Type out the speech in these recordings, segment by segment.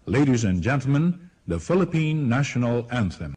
Ladies and gentlemen, the Philippine National Anthem.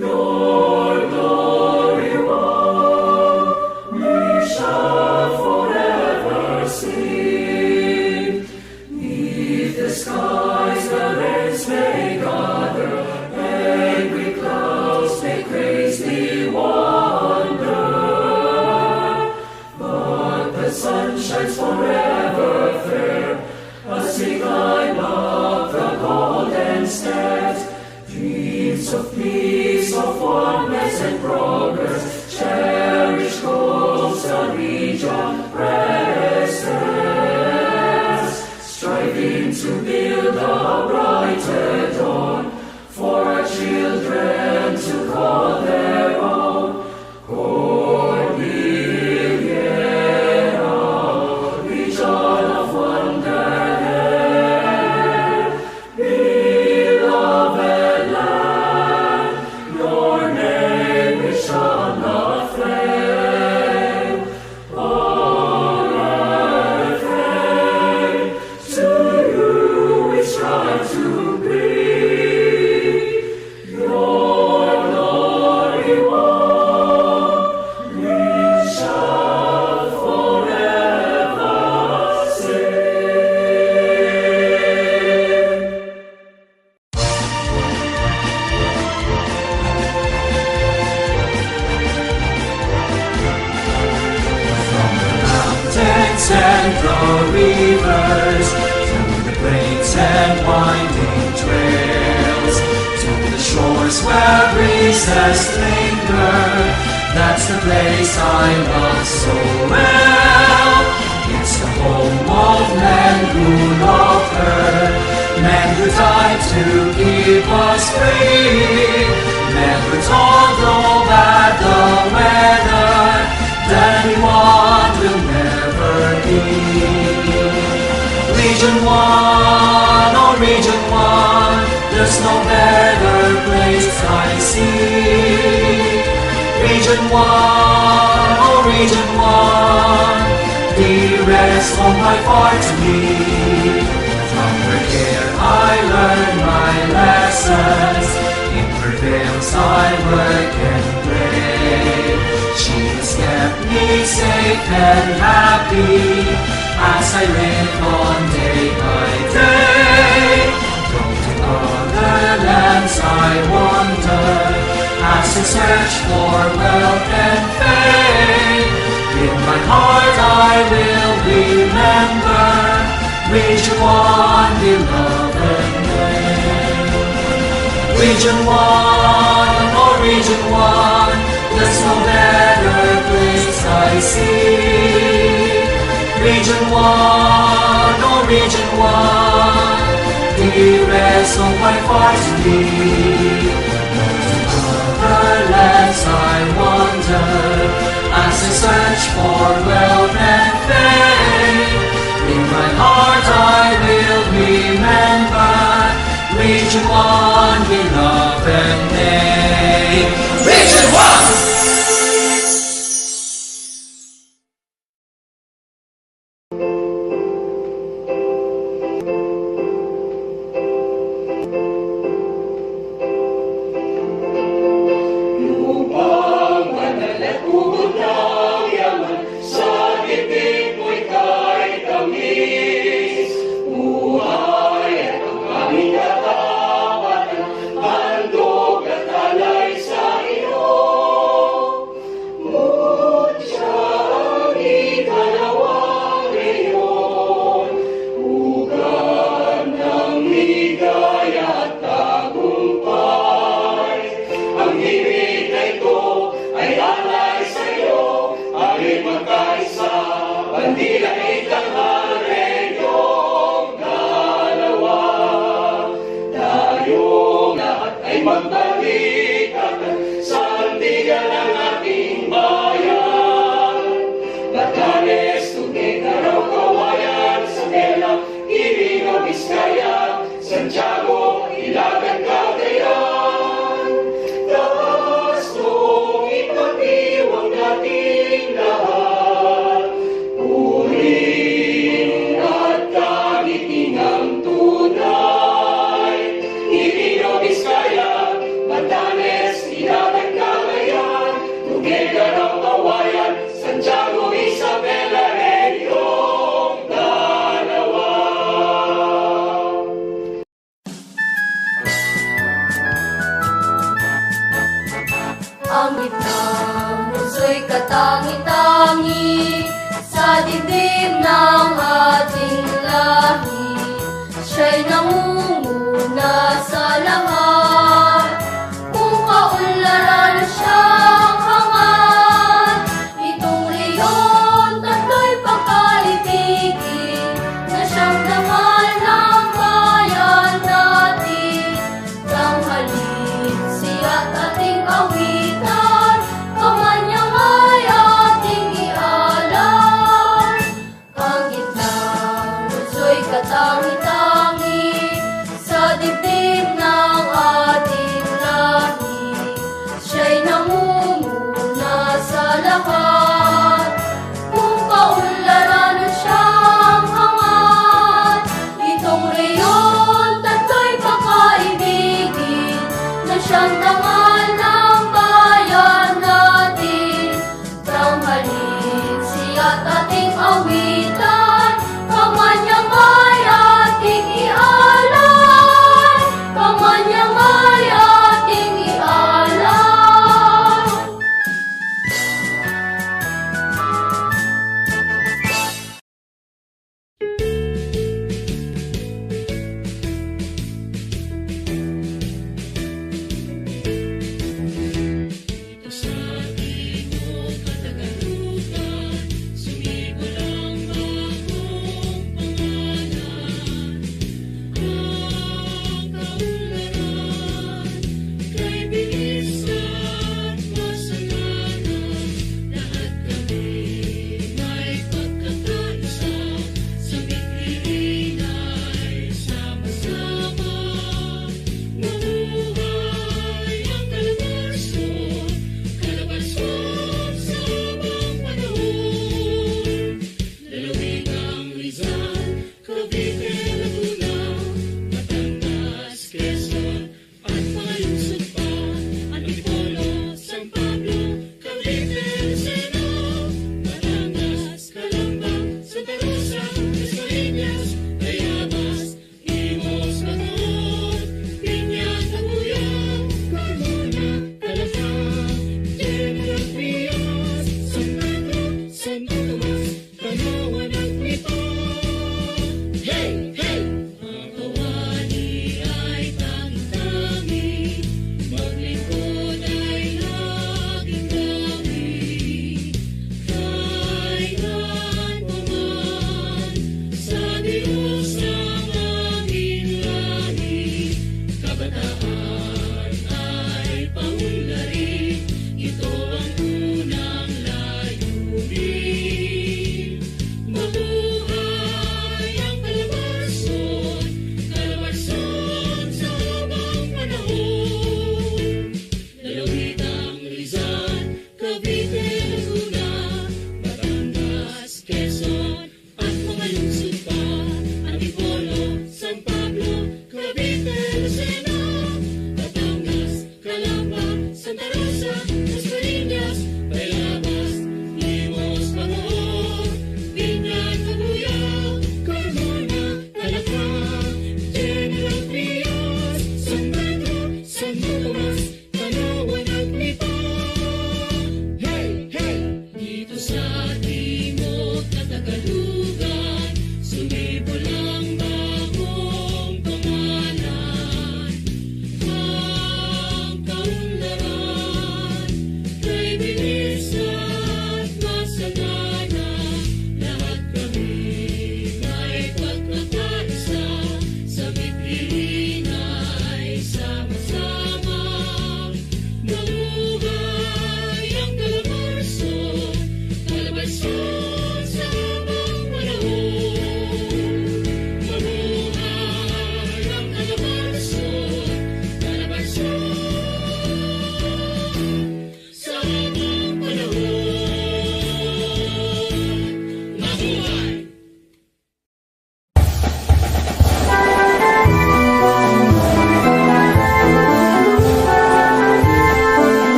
Your glory, And the rivers, to the plains and winding trails, to the shores where breezes linger. That's the place I love so well. It's the home of men who loved her, men who died to keep us free, men who told no bad the weather, that anyone will never be. Region 1, oh Region 1, there's no better place I see. Region 1, oh Region 1, dearest home by far to me. From her care I learn my lessons, in her veils I work and play. She has kept me safe and happy as I live on day by day. From to other lands I wander as I search for wealth and fame. In my heart I will remember Region 1, beloved name. Region 1, oh Region 1, there's no better place I see. Region 1, oh Region 1, dearest of my far to be. To other lands I wander as I search for wealth and fame. In my heart I will remember Region 1, beloved name. Region 1! Santiago, Ilagan, Cagayan. Taas nung ipag-iwang nating lahat, purihin at kagitingang tunay. Iloilo, Vizcaya, Batanes, Ilagan, Cagayan, Tuguegarao, Kawayan, Santiago, Isabela, Reyong dalawa. Ang gitnang puso'y katangi-tangi sa dibdib ng ating lahi. Siya'y nangunguna sa lahat, siyang dangal ng bayan natin. Tanghalin siya't ating awitan, kamanyang ay ating ialay, kamanyang ay ating ialay.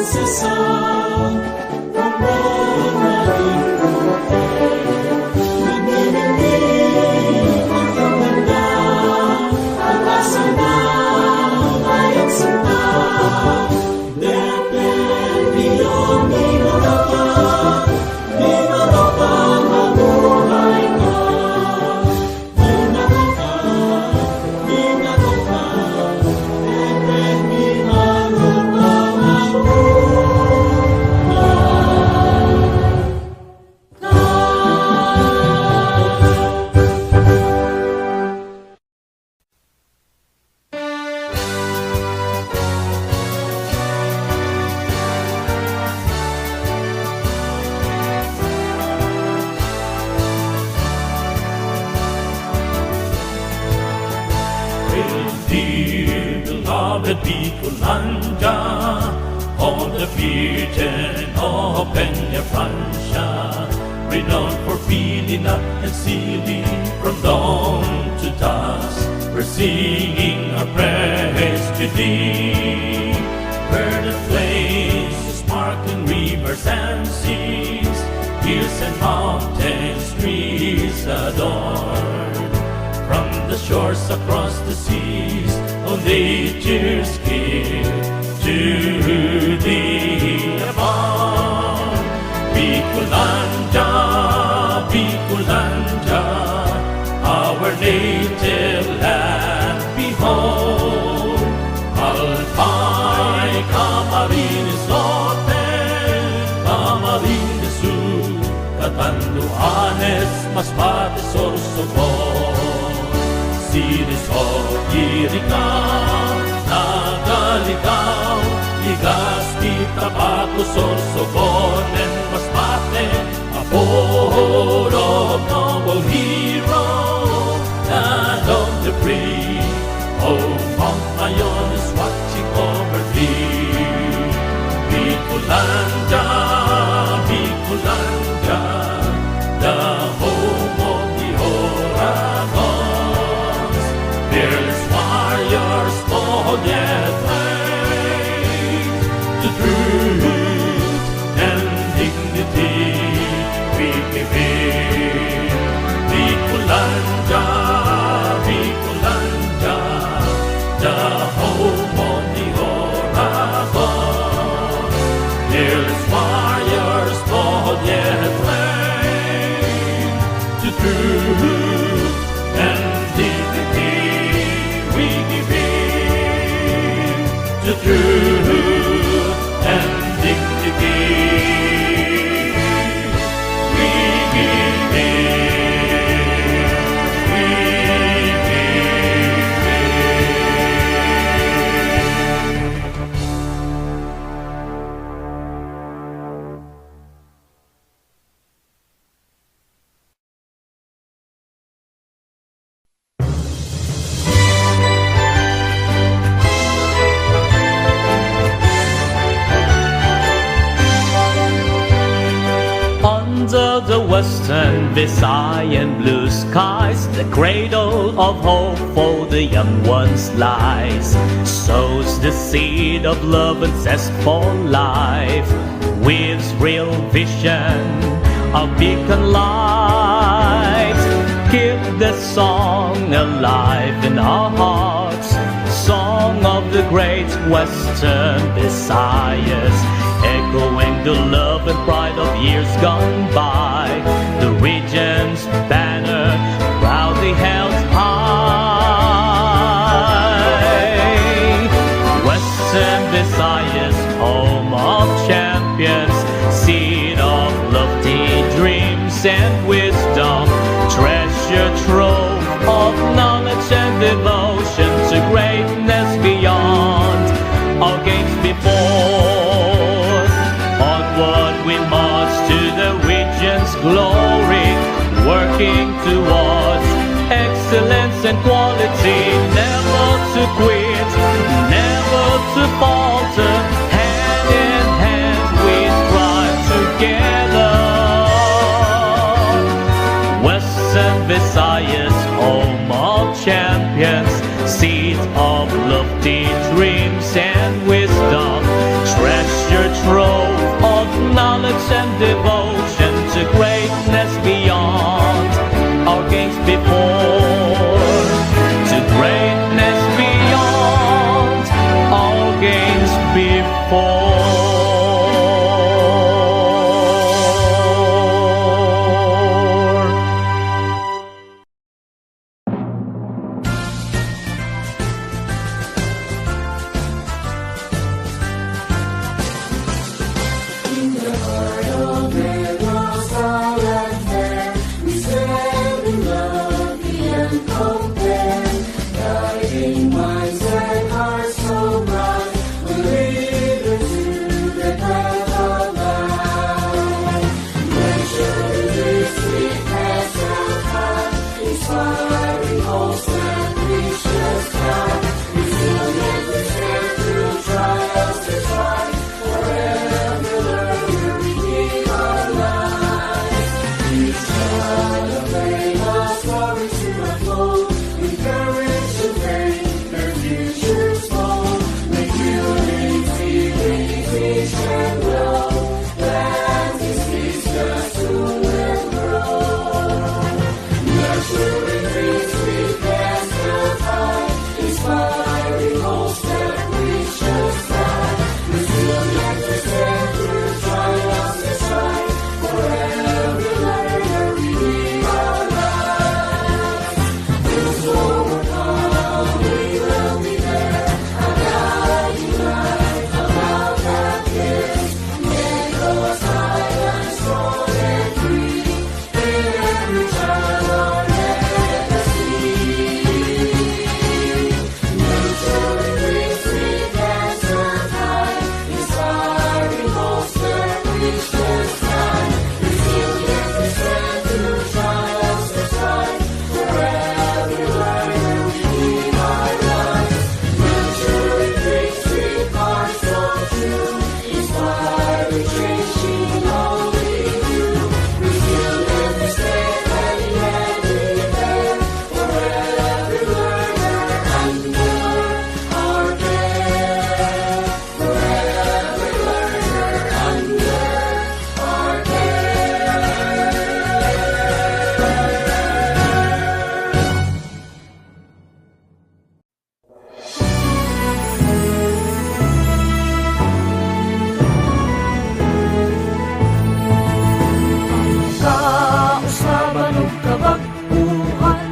song from mga lingkod. Nagniningning ang kaganda, ang asa na bayang sinta. Depende yung minoropa mabuhay ka. Minoropa, depende maropa Dear beloved Bicolanja, on the virgin of Peña Francia, renowned for filling up and sealing from dawn to dusk, we're singing our praise to thee. Where the flames, sparkling rivers and seas, hills and mountains, trees adorn. From the shores across the seas, all nature's gift to thee above. Bicolanja, Bicolanja, our native land, behold. Alpay, Camarines Norte, Camarines Sur, Catanduanes, Masbate, Sorsogon. Sinisog, Irikaw, Nagaligaw, Legazpi, Tabaco, Sorsogon, and Masbate, a port of noble hero, land of the free. Oh, Mount Mayon is watching over thee. Bicolanja, Bicolanja, the home of the Oragons. Fearless warriors, bold yet brave, to truth and dignity we give in. Bicolanja, Bicolanja, the home of the Oragons. Fearless warriors, bold yet brave, to truth and dignity we give in. To truth and dignity we give in. We give in. Under the western Visayan blue skies, the cradle of hope for the young ones lies. Sows the seed of love and zest for life, with real vision, a beacon light. Keep the song alive in our hearts, song of the great western Visayas, echoing the love and pride of years gone by. The region's banner proudly held high. Western Visayas, home of champions, seed of lofty dreams and wisdom, treasure trove of knowledge and devotion to greatness beyond all games before. Onward we march to the region's glory, working towards excellence and quality, never to quit, never to falter. Hand in hand we strive together. Western Visayas, home of champions, seed of lofty dreams and wisdom, treasure Christian love, plants his seeds just soon will grow. Nurturing trees we testify, inspiring hopes that reach the sky. Resilient to stand through triumphs and strife, for every learner we live our lives. Those who overcome, we will be there, a guiding light above that kiss. Make us silent, strong and free, in every child our legacy. Nurturing dreams we can survive, inspiring hopes that reach the sky. Resilient to stand through triumphs and strife, for every learner we live our lives. Nurturing dreams we are so true, inspiring changing all we do. Resilient to stand hand in hand in there, for every learner under our care. For every learner under our care. Kausaban o kabaguhan,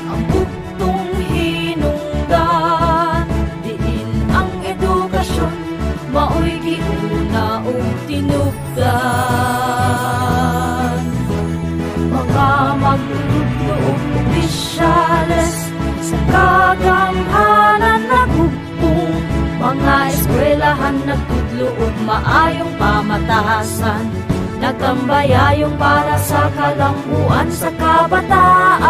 ang buktong hinungdan. Diin ang edukasyon, mao'y giuna o tinugdan. Mga magtutulong opisyales, sa kagamhanan nagugtong. Mga eskwelahan nagtudlood maayong pamatasan. Nagtambayayong para sa kalambuan sa kabataan.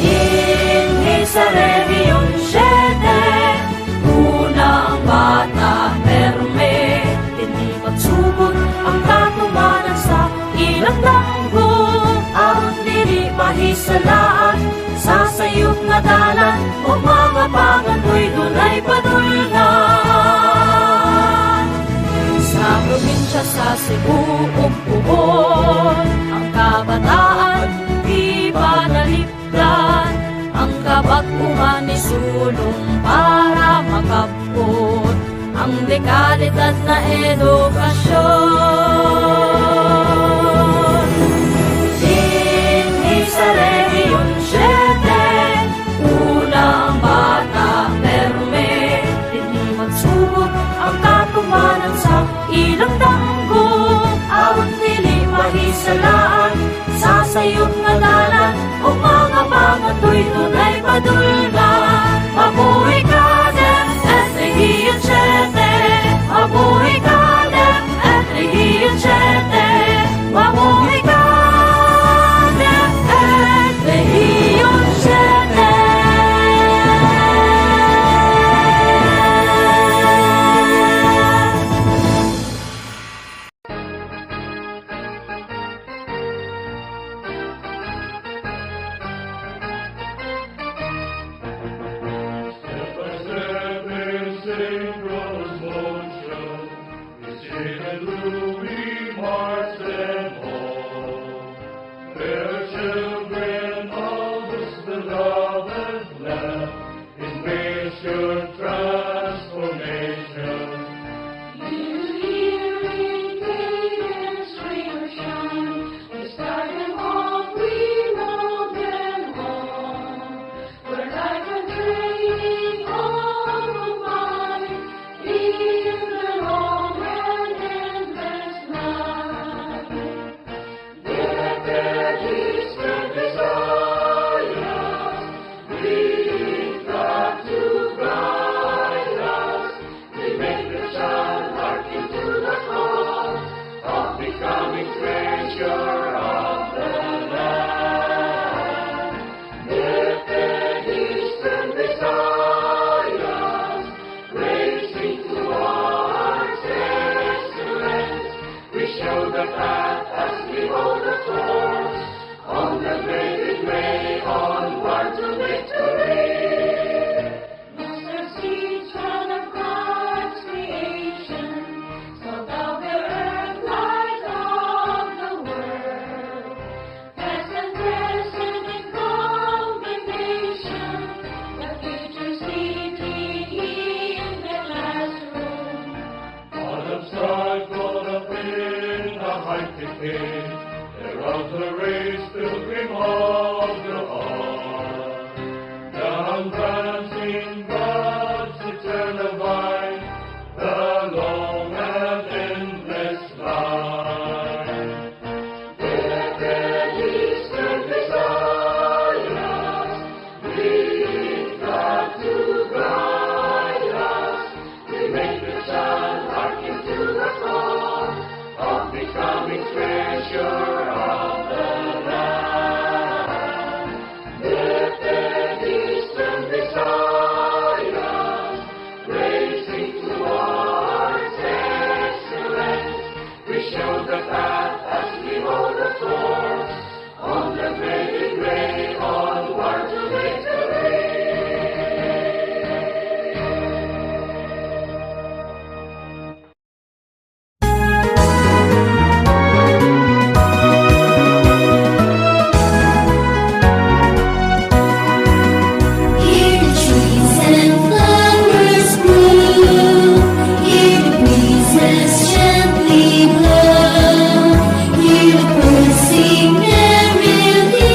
Inhi sa Region 7, una ang bata perme. Hindi magsugod ang katumanan sa ilang langgo. Ang dili mahisalaan sa sayop nga dalan, o mga pangandoy dunay padulngan. Sa probinsya sa Cebu ug Puhon, ang kabataan di panalipdan. Ang kabaguhan ni sulong para makapot ang dekalidad na edukasyon. Dinhi sa Region 7, una ang bata perme. Dinhi magsugod ang katumanan sa ilang danggo. Aron dili mahisalaan sa sayop nga dalan, o mga pangandoy dunay padulngan. Mabuhay ka dem at Region 7, mabuhay ka dem at Region 7, mabuhay ka dem at Region 7. Synchronous motion, it's in Louis March and all. Fair children of this beloved land, it makes your transformation. You hear in cadence rain or shine, we start them off, we roll them on. We're like a training on the mind, in the long and endless Age, herald the race, pilgrim of the heart. Down prancing God's eternal vine, the long and endless line. Eastern desires, lead God to guide us. We make the child hearken to the call of becoming treasure of the land. Lifted Eastern desires, raising towards excellence, we show the path as we hold the course on the fading way onward to victory. Hear the trees and flowers bloom. Hear the breezes gently blow. Hear the birds sing merrily,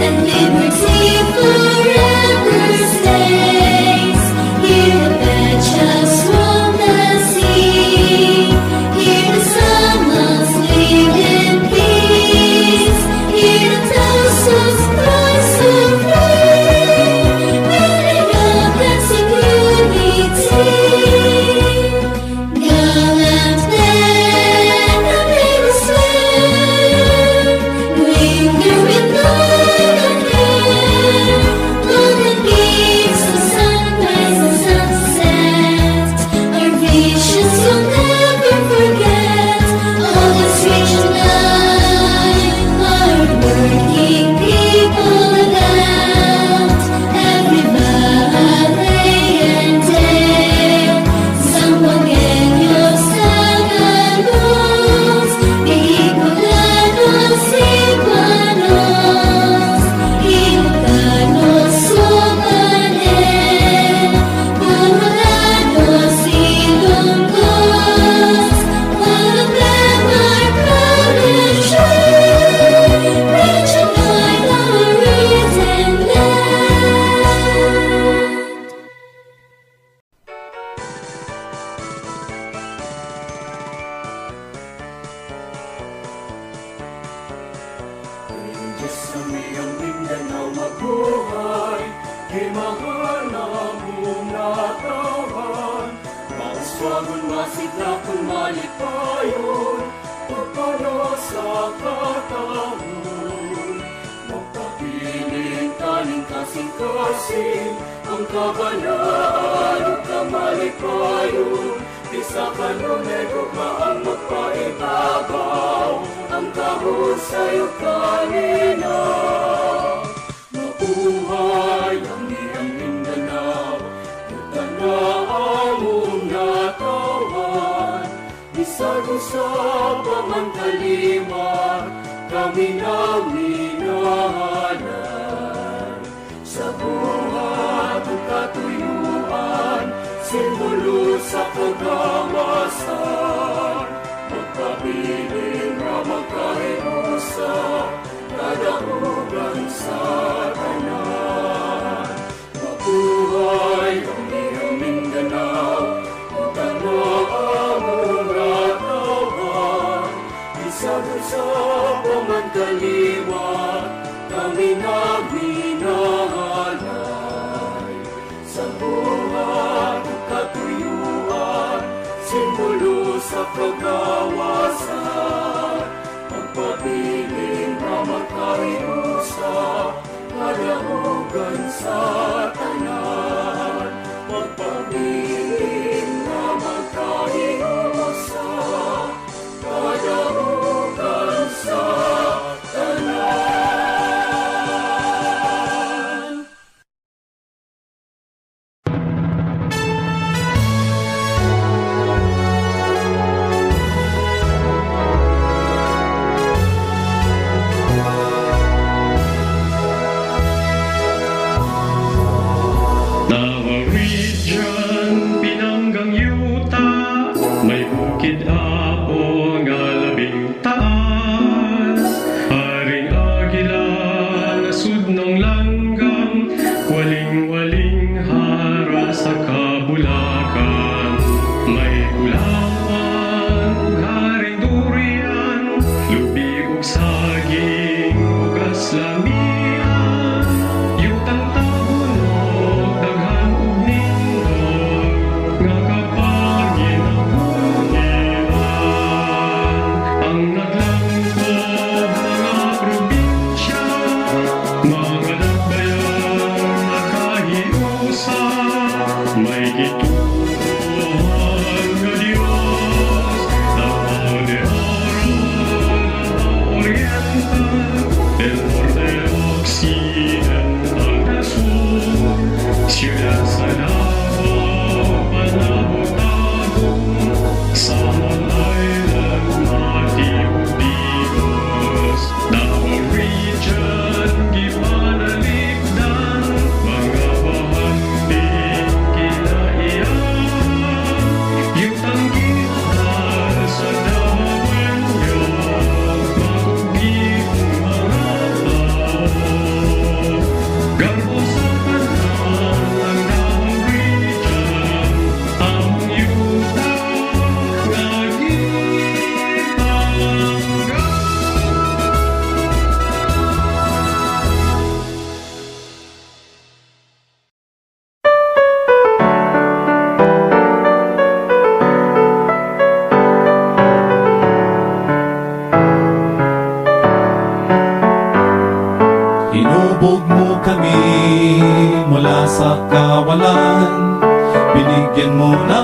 and liberty forever stays. Hear the badgers roam the sea. Hear the summers live in peace. Hear the toasters cry so free, building up dancing unity. Gallant men, amid the swim, linger with golden hair. Golden beams of sunrise and sunset, our visions will never forget. All the strange and hard-working people about every valley and dale. Someone en los saganos, Bicolanos, Cebuanos, Ilocanos, Subanen, Bulanos, Ilonggos, all of them are proud and true, rich and wide our written land. Diyos sa iyong Mindanao mabuhay, kay mahal na mong natawan. Mauswagon, masiglakon, malipayon, pagpano sa katahon. Magpapiling kaning kasing-kasing, ang kabalaan o kamalipayon. Di sa kanunay ang magpaibabaw, ang kahon sa'yo kanina. Mabuhay ang iyong Mindanao, yutan na ang mong natawan. Bisag sa pamantalimar, kami na minahalan. Sa buhat ang katuyuan, simbolo sa kagawasan. Magpabiling na magkahinusa, kadahugan sa tanan. Mabuhay ang iyong Mindanao, yutan na ang mong natawan. Bisag sa pamantaliwan, kami na minahalay. Sa buhat ang katuyuan, simbolo sa kagawasan. Magpabiling na magkahinusa, kadahugan sa tanan. Magpabiling na magkahinusa, kadahugan sa tanan.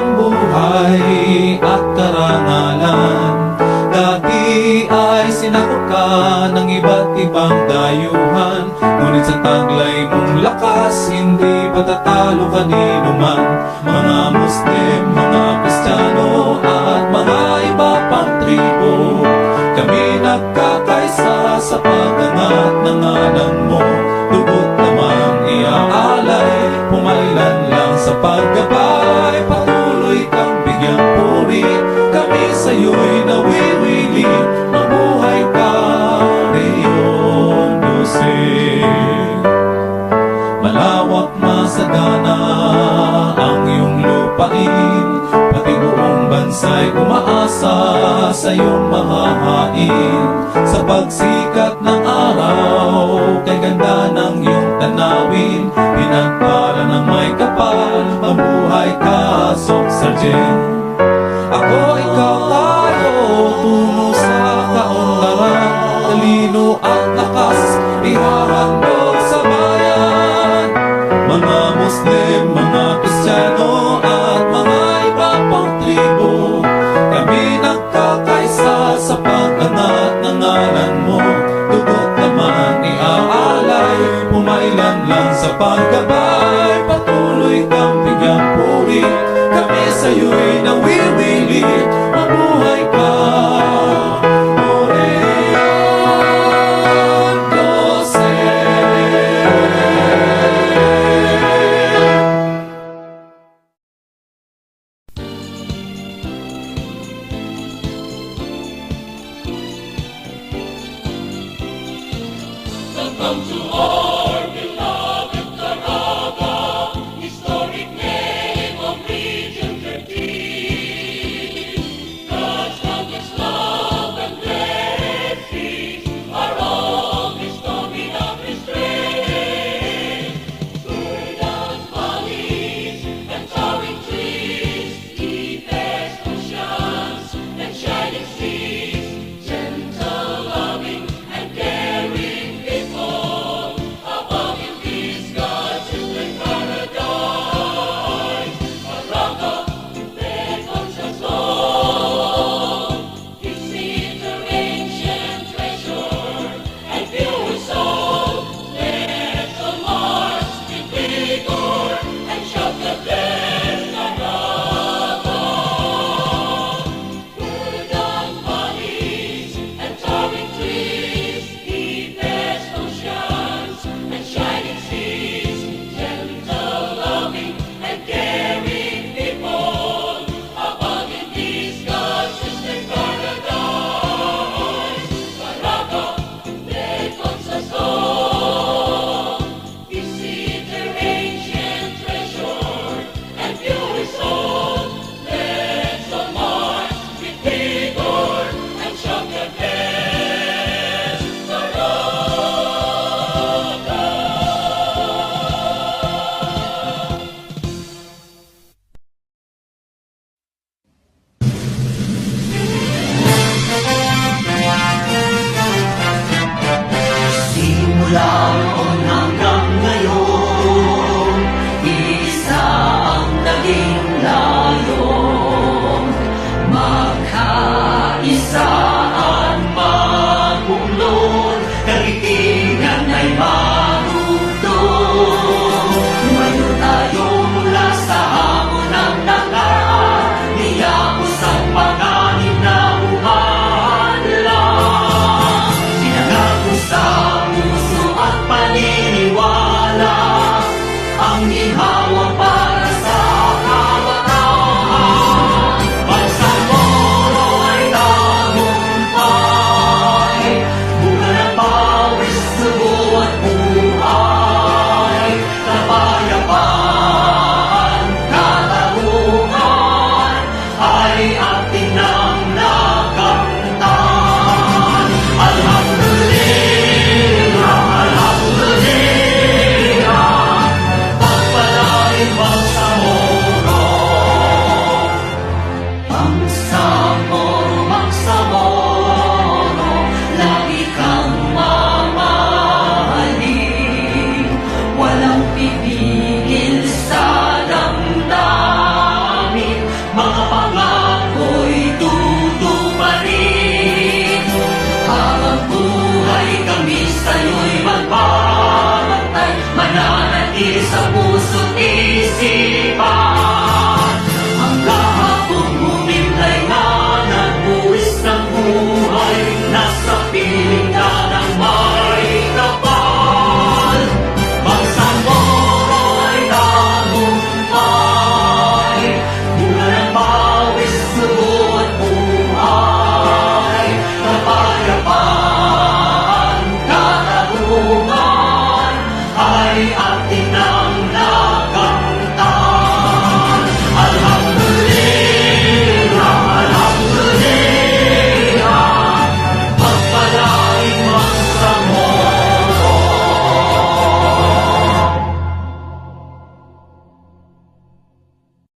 ng buhay at karangalan. Dati ay sinakop ka ng iba't ibang dayuhan, ngunit sa taglay mong lakas, hindi patatalo kanino man. Mga Muslim, mga Kristiyano at mga iba pang tribo, kami nagkakaisa sa pag-angat ng ngalan mo. Dugot namang iaalay, pumailan lang sa paggabay, patuloy kang bigyang puri. Kami sa'yo'y nawiwili, mabuhay ka, Leon Jose. Malawak masagana ang iyong lupain, pati buong bansa'y umaasa sa iyong mahahain. Sa pagsikat ng araw, kay ganda ng iyong tanawin, pinagpala ng may kapal, mabuhay ka, Sok Sargent. Ako, ikaw, tayo, tungo sa kaunlaran, talino at lakas, ihahandog sa bayan. Mga Muslim, mga Kristiyano at mga iba pang tribo, kami nagkakaisa sa pag-angat ng ngalan mo. Dugot naman iaalay, pumailan lang sa paggabay.